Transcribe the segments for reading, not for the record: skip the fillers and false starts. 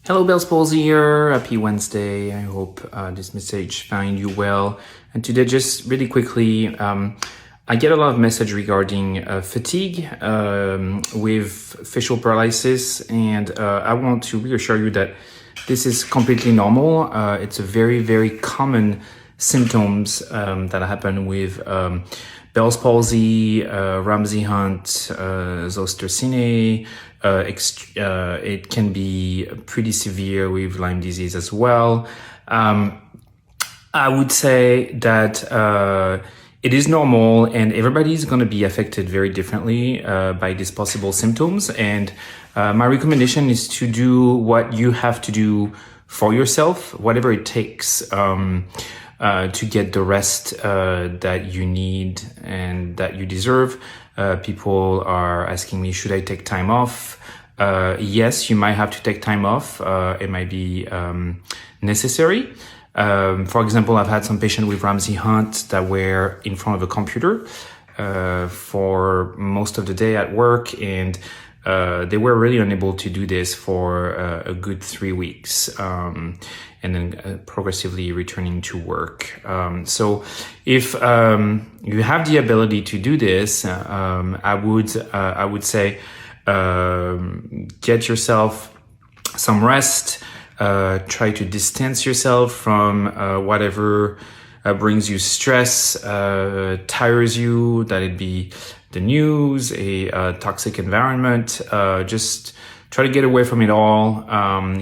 Hello, Palsy here. Happy Wednesday. I hope this message find you well. And today, just really quickly, I get a lot of message regarding fatigue with facial paralysis, and I want to reassure you that this is completely normal. It's a very, very common symptoms that happen with Bell's palsy, Ramsay-Hunt, Zoster-Cine. It can be pretty severe with Lyme disease as well. I would say that it is normal, and everybody is going to be affected very differently by these possible symptoms. And my recommendation is to do what you have to do for yourself, whatever it takes to get the rest that you need and that you deserve. People are asking me, should I take time off? Yes, you might have to take time off. It might be necessary. For example, I've had some patients with Ramsay-Hunt that were in front of a computer for most of the day at work, and they were really unable to do this for a good 3 weeks, and then progressively returning to work. So if you have the ability to do this, I would say get yourself some rest. Try to distance yourself from whatever brings you stress, tires you, that it be the news, a toxic environment. Just try to get away from it all.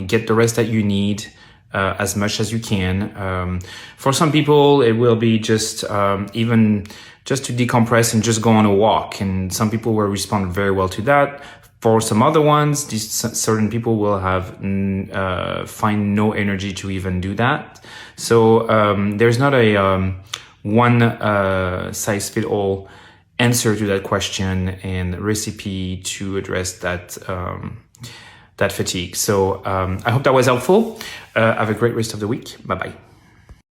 Get the rest that you need as much as you can. For some people, it will be just even just to decompress and just go on a walk. And some people will respond very well to that. For some other ones, these certain people will have find no energy to even do that. So there's not a one size fit all answer to that question and recipe to address that that fatigue. So I hope that was helpful. Have a great rest of the week. Bye bye.